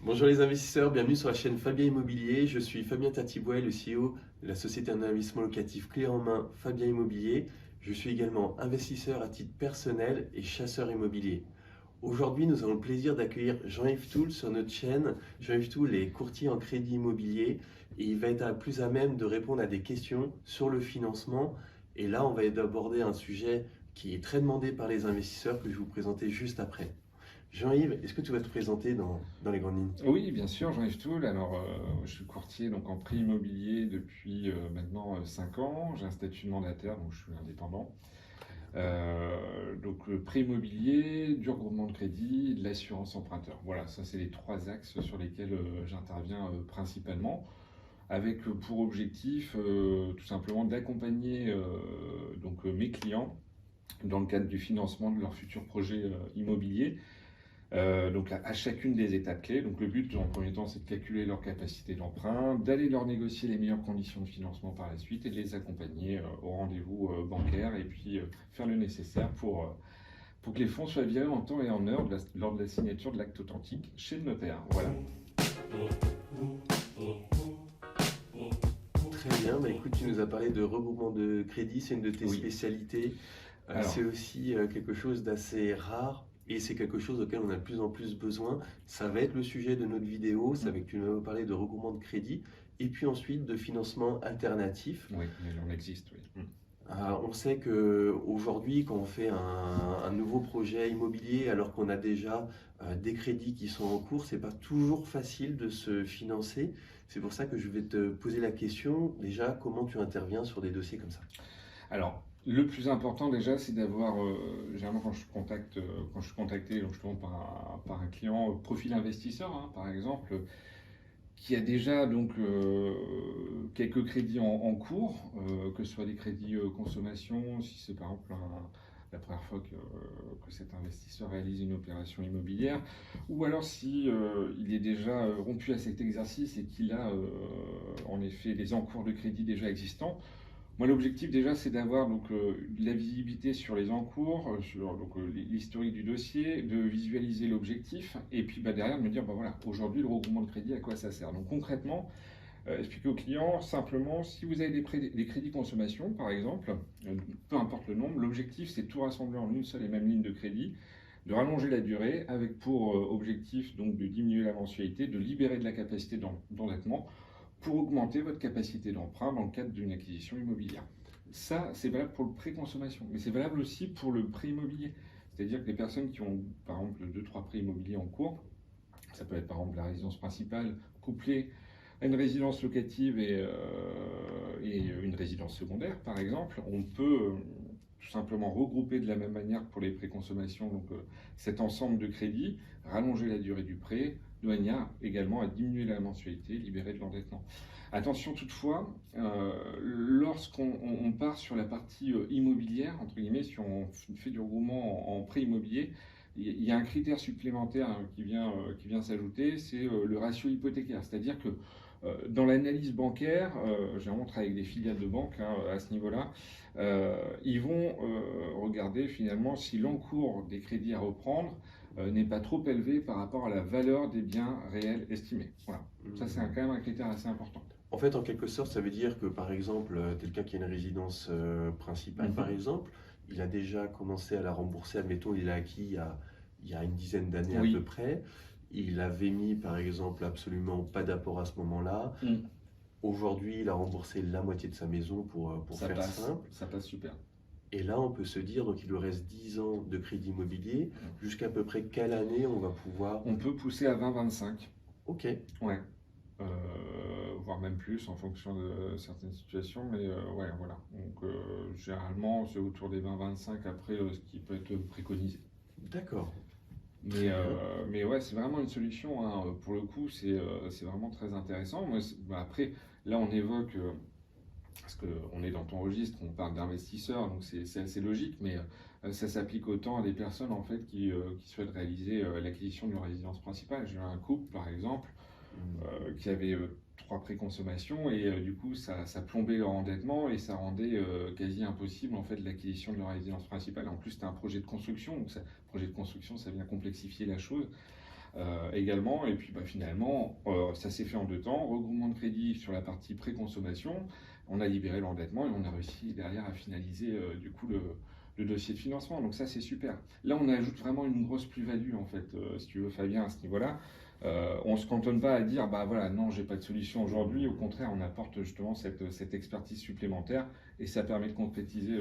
Bonjour les investisseurs, bienvenue sur la chaîne Fabien Immobilier. Je suis Fabien Tatibouet, le CEO de la société d'investissement locatif clé en main Fabien Immobilier. Je suis également investisseur à titre personnel et chasseur immobilier. Aujourd'hui, nous avons le plaisir d'accueillir Jean-Yves Toul sur notre chaîne. Jean-Yves Toul est courtier en crédit immobilier et il va être plus à même de répondre à des questions sur le financement. Et là, on va aborder un sujet qui est très demandé par les investisseurs que je vais vous présenter juste après. Jean-Yves, est-ce que tu vas te présenter dans les grandes lignes? Oui, bien sûr, Jean-Yves Toul. Alors, je suis courtier donc, en prix immobilier depuis maintenant 5 ans. J'ai un statut de mandataire, donc je suis indépendant. Donc, le prix immobilier, du regroupement de crédit, de l'assurance emprunteur. Voilà, ça, c'est les trois axes sur lesquels j'interviens principalement, avec pour objectif tout simplement d'accompagner mes clients dans le cadre du financement de leurs futurs projets immobiliers. Donc à chacune des étapes clés. Donc le but en premier temps, c'est de calculer leur capacité d'emprunt, d'aller leur négocier les meilleures conditions de financement par la suite et de les accompagner au rendez-vous bancaire et puis faire le nécessaire pour que les fonds soient virés en temps et en heure lors de la signature de l'acte authentique chez le notaire. Voilà. Très bien, bah écoute, tu nous as parlé de regroupement de crédit, c'est une de tes Oui. spécialités. Alors, C'est aussi quelque chose d'assez rare et c'est quelque chose auquel on a de plus en plus besoin. Ça va être le sujet de notre vidéo, ça va être, tu nous as parlé de regroupement de crédit et puis ensuite de financement alternatif. oui, il en existe, oui. On sait qu'aujourd'hui, quand on fait un nouveau projet immobilier, alors qu'on a déjà des crédits qui sont en cours, c'est pas toujours facile de se financer. C'est pour ça que je vais te poser la question, déjà, comment tu interviens sur des dossiers comme ça? Alors, le plus important déjà, c'est d'avoir, généralement quand je suis contacté donc justement par un client profil investisseur, hein, par exemple, qui a déjà donc quelques crédits en cours, que ce soit des crédits consommation, si c'est par exemple la première fois que cet investisseur réalise une opération immobilière, ou alors si il est déjà rompu à cet exercice et qu'il a en effet des encours de crédit déjà existants. Moi, l'objectif déjà, c'est d'avoir de la visibilité sur les encours, sur l'historique du dossier, de visualiser l'objectif, et puis derrière de me dire, voilà, aujourd'hui, le regroupement de crédit, à quoi ça sert? Donc concrètement, expliquer au client simplement, si vous avez des crédits consommation, par exemple, peu importe le nombre, l'objectif, c'est de tout rassembler en une seule et même ligne de crédit, de rallonger la durée, avec pour objectif donc de diminuer la mensualité, de libérer de la capacité d'endettement, pour augmenter votre capacité d'emprunt dans le cadre d'une acquisition immobilière. Ça, c'est valable pour le pré-consommation, mais c'est valable aussi pour le prêt immobilier. C'est-à-dire que les personnes qui ont, par exemple, 2-3 prêts immobiliers en cours, ça peut être par exemple la résidence principale couplée à une résidence locative et une résidence secondaire, par exemple, on peut tout simplement regrouper de la même manière que pour les pré-consommations cet ensemble de crédits, rallonger la durée du prêt, de manière également à diminuer la mensualité, libérer de l'endettement. Attention toutefois, lorsqu'on part sur la partie immobilière, entre guillemets, si on fait du regroupement en prêt immobilier, il y a un critère supplémentaire qui vient s'ajouter, c'est le ratio hypothécaire. C'est-à-dire que dans l'analyse bancaire, généralement on travaille avec des filiales de banque à ce niveau-là, ils vont regarder finalement si l'encours des crédits à reprendre n'est pas trop élevé par rapport à la valeur des biens réels estimés. Voilà. Ça, c'est quand même un critère assez important. En fait, en quelque sorte, ça veut dire que, par exemple, quelqu'un qui a une résidence principale, par exemple, il a déjà commencé à la rembourser, admettons, il l'a acquis il y a une dizaine d'années à peu Oui. près. Il avait mis, par exemple, absolument pas d'apport à ce moment-là. Mm. Aujourd'hui, il a remboursé la moitié de sa maison pour Ça faire passe. simple. Ça passe super. Et là, on peut se dire, donc il lui reste 10 ans de crédit immobilier. Jusqu'à peu près quelle année on va pouvoir... On peut pousser à 20-25. Ok, Ouais. Voire même plus en fonction de certaines situations, mais ouais, voilà. Donc généralement, c'est autour des 20-25 après ce qui peut être préconisé. d'accord. Très Mais, bien. mais ouais, c'est vraiment une solution, hein. Pour le coup, c'est vraiment très intéressant. Moi, après, là, on évoque, parce qu'on est dans ton registre, on parle d'investisseurs, donc c'est assez logique, mais ça s'applique autant à des personnes en fait qui souhaitent réaliser l'acquisition d'une résidence principale. J'ai eu un couple, par exemple, qui avait trois préconsommations et du coup ça plombait leur endettement et ça rendait quasi impossible en fait l'acquisition de leur résidence principale. En plus c'était un projet de construction, donc projet de construction ça vient complexifier la chose. également. Et puis finalement, ça s'est fait en 2 temps. Regroupement de crédit sur la partie pré-consommation. On a libéré l'endettement et on a réussi derrière à finaliser du coup le dossier de financement. Donc ça, c'est super. Là, on ajoute vraiment une grosse plus-value, en fait, si tu veux, Fabien, à ce niveau-là. On ne se cantonne pas à dire, bah voilà, non, j'ai pas de solution aujourd'hui. Au contraire, on apporte justement cette expertise supplémentaire et ça permet de concrétiser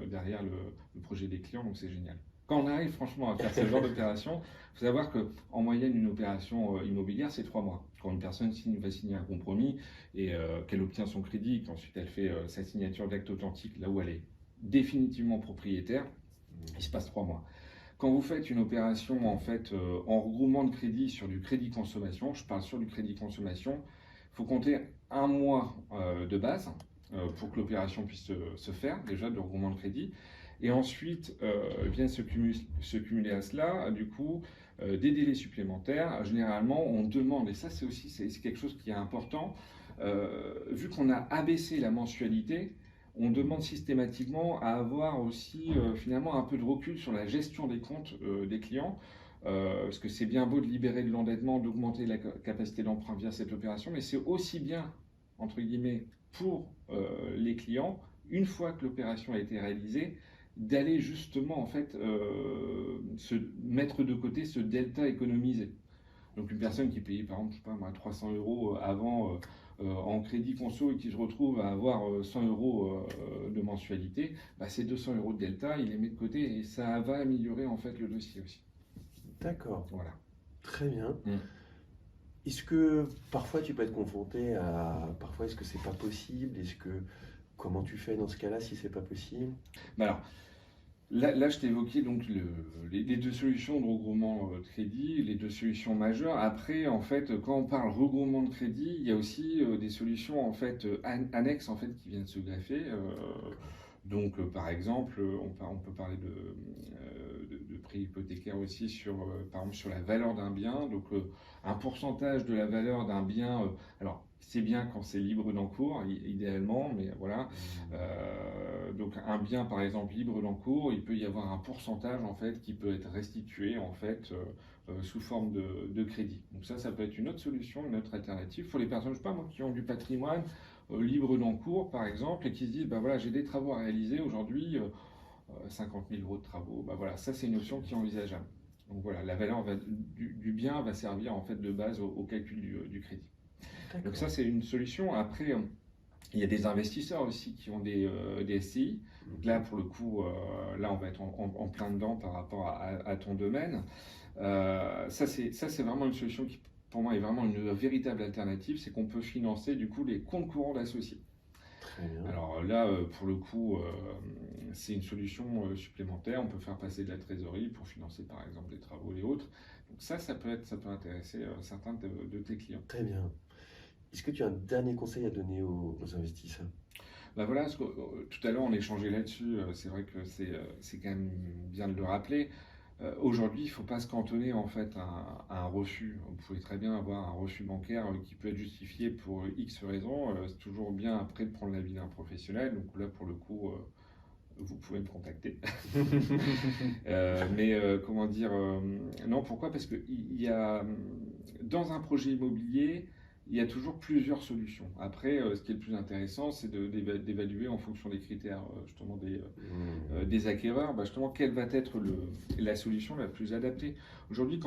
derrière le projet des clients. Donc c'est génial. Quand on arrive franchement à faire ce genre d'opération, il faut savoir qu'en moyenne, une opération immobilière, c'est 3 mois. Quand une personne va signer un compromis et qu'elle obtient son crédit, qu'ensuite elle fait sa signature d'acte authentique là où elle est définitivement propriétaire, il se passe 3 mois. Quand vous faites une opération en fait en regroupement de crédit sur du crédit consommation, je parle sur du crédit consommation, il faut compter 1 mois de base pour que l'opération puisse se faire, déjà de regroupement de crédit. Et ensuite viennent se cumuler à cela, du coup, des délais supplémentaires. Généralement, on demande, et ça c'est aussi c'est quelque chose qui est important, vu qu'on a abaissé la mensualité, on demande systématiquement à avoir aussi finalement un peu de recul sur la gestion des comptes des clients. Parce que c'est bien beau de libérer de l'endettement, d'augmenter la capacité d'emprunt via cette opération, mais c'est aussi bien, entre guillemets, pour les clients, une fois que l'opération a été réalisée, d'aller justement en fait se mettre de côté ce delta économisé. Donc une personne qui payait par exemple, je sais pas moi, 300 euros avant en crédit conso et qui se retrouve à avoir 100 euros de mensualité, bah, ces 200 euros de delta, il les met de côté et ça va améliorer en fait le dossier aussi. D'accord, Voilà. très bien. Mm. Est-ce que parfois tu peux être confronté à... Parfois, est-ce que c'est pas possible? Comment tu fais dans ce cas-là si c'est pas possible? Bah alors, là, je t'ai évoqué donc les 2 solutions de regroupement de crédit, les 2 solutions majeures. Après, en fait, quand on parle regroupement de crédit, il y a aussi des solutions en fait annexes en fait qui viennent se greffer. Donc, par exemple, on peut parler de prix hypothécaire aussi sur, par exemple, sur la valeur d'un bien. Donc, un pourcentage de la valeur d'un bien. Alors, c'est bien quand c'est libre d'encours, idéalement, mais voilà. Donc, un bien, par exemple, libre d'encours, il peut y avoir un pourcentage en fait qui peut être restitué en fait sous forme de crédit. Donc ça peut être une autre solution, une autre alternative pour les personnes, je sais pas moi, qui ont du patrimoine libre d'encours, par exemple, et qui se disent, bah voilà, j'ai des travaux à réaliser aujourd'hui, 50 000 euros de travaux, bah voilà, ça c'est une option qui est envisageable. Donc voilà, la valeur du bien va servir en fait de base au calcul du crédit. Donc ça c'est une solution. Après, il y a des investisseurs aussi qui ont des SCI. Donc là, pour le coup, là on va être en plein dedans par rapport à ton domaine. Ça c'est vraiment une solution qui pour moi est vraiment une véritable alternative, c'est qu'on peut financer du coup les comptes courants d'associés. Très bien. Alors là, pour le coup, c'est une solution supplémentaire. On peut faire passer de la trésorerie pour financer par exemple des travaux et autres. Donc ça peut intéresser certains de tes clients. Très bien. Est-ce que tu as un dernier conseil à donner aux investisseurs? Bah voilà, tout à l'heure on échangeait là-dessus. C'est vrai que c'est quand même bien de le rappeler. Aujourd'hui, il ne faut pas se cantonner en fait à un refus. Vous pouvez très bien avoir un refus bancaire qui peut être justifié pour X raisons. C'est toujours bien après de prendre l'avis d'un professionnel. Donc là, pour le coup, vous pouvez me contacter. Mais comment dire non, pourquoi? Parce que il y a dans un projet immobilier, il y a toujours plusieurs solutions. Après, ce qui est le plus intéressant, c'est d'évaluer en fonction des critères justement des acquéreurs, bah, justement quelle va être la solution la plus adaptée. Aujourd'hui,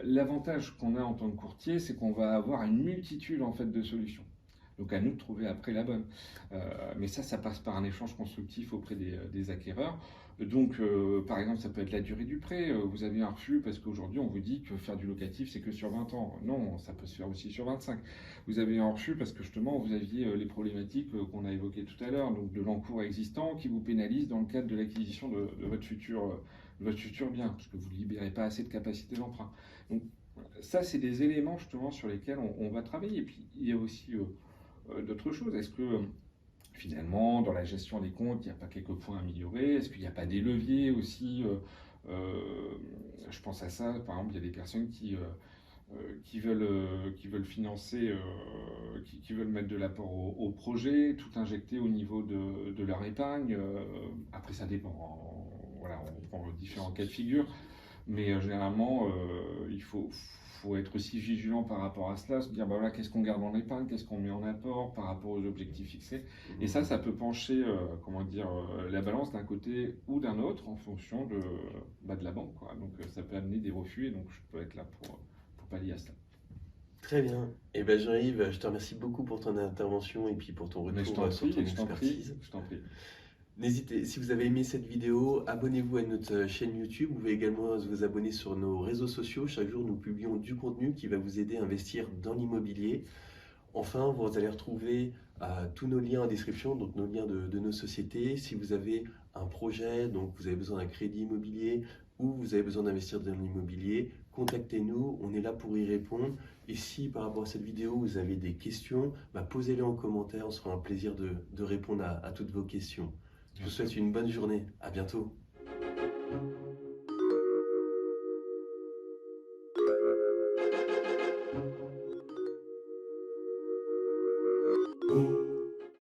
l'avantage qu'on a en tant que courtier, c'est qu'on va avoir une multitude en fait de solutions. Donc à nous de trouver après la bonne. Mais ça passe par un échange constructif auprès des acquéreurs. Donc, par exemple, ça peut être la durée du prêt. Vous avez un refus parce qu'aujourd'hui, on vous dit que faire du locatif, c'est que sur 20 ans. Non, ça peut se faire aussi sur 25. Vous avez un refus parce que justement, vous aviez les problématiques qu'on a évoquées tout à l'heure, donc de l'encours existant qui vous pénalise dans le cadre de l'acquisition de votre futur bien, parce que vous ne libérez pas assez de capacité d'emprunt. Donc, ça, c'est des éléments justement sur lesquels on va travailler. Et puis, il y a aussi d'autres choses. Est-ce que finalement, dans la gestion des comptes, il n'y a pas quelques points à améliorer? Est-ce qu'il n'y a pas des leviers aussi je pense à ça, par exemple, il y a des personnes qui veulent financer, qui veulent mettre de l'apport au projet, tout injecter au niveau de leur épargne. Après, ça dépend. Voilà, on prend différents cas de figure. Mais généralement, il faut faut être aussi vigilant par rapport à cela, se dire bah voilà, qu'est-ce qu'on garde en épargne, qu'est-ce qu'on met en apport par rapport aux objectifs fixés. Et ça peut pencher comment dire, la balance d'un côté ou d'un autre en fonction de la banque, quoi. Donc ça peut amener des refus et donc je peux être là pour pallier à cela. Très bien. Eh ben Jean-Yves, je te remercie beaucoup pour ton intervention et puis pour ton Mais je retour t'en sur ton prie, je t'en prie, expertise. je t'en prie. N'hésitez, si vous avez aimé cette vidéo, abonnez-vous à notre chaîne YouTube. Vous pouvez également vous abonner sur nos réseaux sociaux. Chaque jour, nous publions du contenu qui va vous aider à investir dans l'immobilier. Enfin, vous allez retrouver tous nos liens en description, donc nos liens de nos sociétés. Si vous avez un projet, donc vous avez besoin d'un crédit immobilier ou vous avez besoin d'investir dans l'immobilier, contactez-nous, on est là pour y répondre. Et si par rapport à cette vidéo, vous avez des questions, posez-les en commentaire, on se fera un plaisir de répondre à toutes vos questions. Je vous souhaite une bonne journée, à bientôt.